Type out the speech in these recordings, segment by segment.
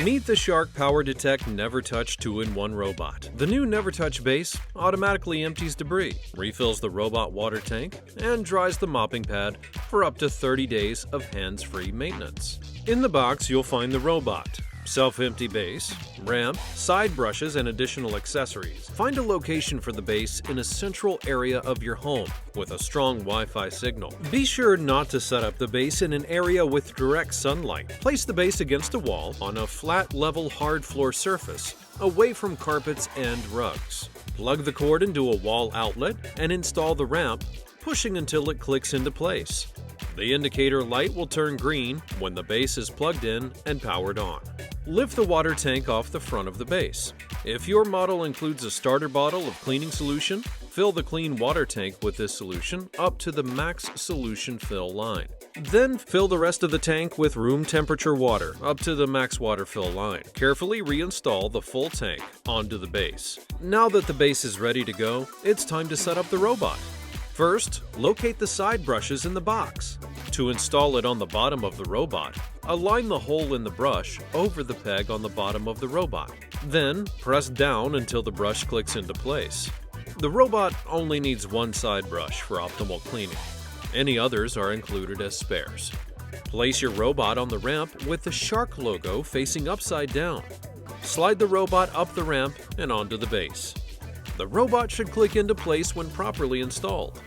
Meet the Shark PowerDetect NeverTouch 2-in-1 robot. The new NeverTouch Base automatically empties debris, refills the robot water tank, and dries the mopping pad for up to 30 days of hands-free maintenance. In the box, you'll find the robot, self-empty base, ramp, side brushes, and additional accessories. Find a location for the base in a central area of your home with a strong Wi-Fi signal. Be sure not to set up the base in an area with direct sunlight. Place the base against a wall on a flat, level, hard floor surface, away from carpets and rugs. Plug the cord into a wall outlet and install the ramp, pushing until it clicks into place. The indicator light will turn green when the base is plugged in and powered on. Lift the water tank off the front of the base. If your model includes a starter bottle of cleaning solution, fill the clean water tank with this solution up to the max solution fill line. Then fill the rest of the tank with room temperature water up to the max water fill line. Carefully reinstall the full tank onto the base. Now that the base is ready to go, it's time to set up the robot. First, locate the side brushes in the box. To install it on the bottom of the robot, align the hole in the brush over the peg on the bottom of the robot. Then, press down until the brush clicks into place. The robot only needs one side brush for optimal cleaning. Any others are included as spares. Place your robot on the ramp with the Shark logo facing upside down. Slide the robot up the ramp and onto the base. The robot should click into place when properly installed.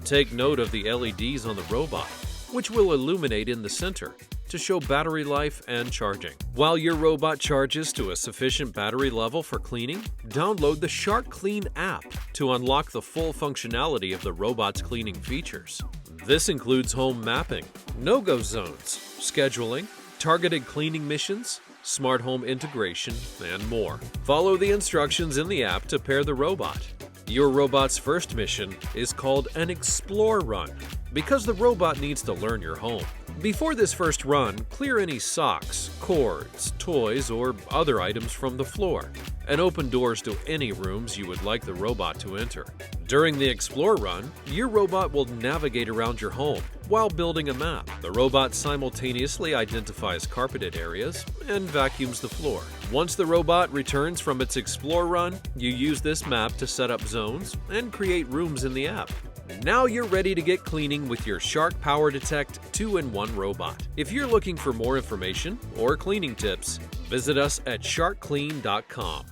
Take note of the LEDs on the robot, which will illuminate in the center to show battery life and charging. While your robot charges to a sufficient battery level for cleaning, download the Shark Clean app to unlock the full functionality of the robot's cleaning features. This includes home mapping, no-go zones, scheduling, targeted cleaning missions, smart home integration, and more. Follow the instructions in the app to pair the robot. Your robot's first mission is called an Explore Run because the robot needs to learn your home. Before this first run, clear any socks, cords, toys, or other items from the floor, and open doors to any rooms you would like the robot to enter. During the Explore Run, your robot will navigate around your home while building a map. The robot simultaneously identifies carpeted areas and vacuums the floor. Once the robot returns from its Explore Run, you use this map to set up zones and create rooms in the app. Now you're ready to get cleaning with your Shark PowerDetect 2-in-1 robot. If you're looking for more information or cleaning tips, visit us at sharkclean.com.